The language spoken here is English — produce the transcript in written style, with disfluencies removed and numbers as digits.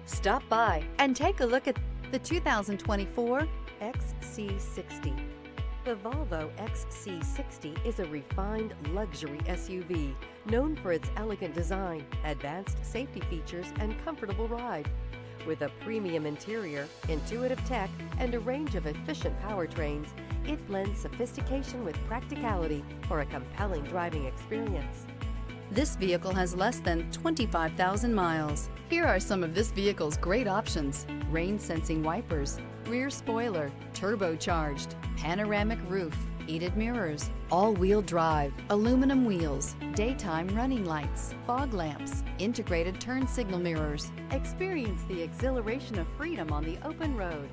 Stop by and take a look at the 2024 XC60. The Volvo XC60 is a refined luxury SUV known for its elegant design, advanced safety features, and comfortable ride. With a premium interior, intuitive tech, and a range of efficient powertrains, it blends sophistication with practicality for a compelling driving experience. This vehicle has less than 25,000 miles. Here are some of this vehicle's great options: rain-sensing wipers, rear spoiler, turbocharged, panoramic roof, heated mirrors, all-wheel drive, aluminum wheels, daytime running lights, fog lamps, integrated turn signal mirrors. Experience the exhilaration of freedom on the open road.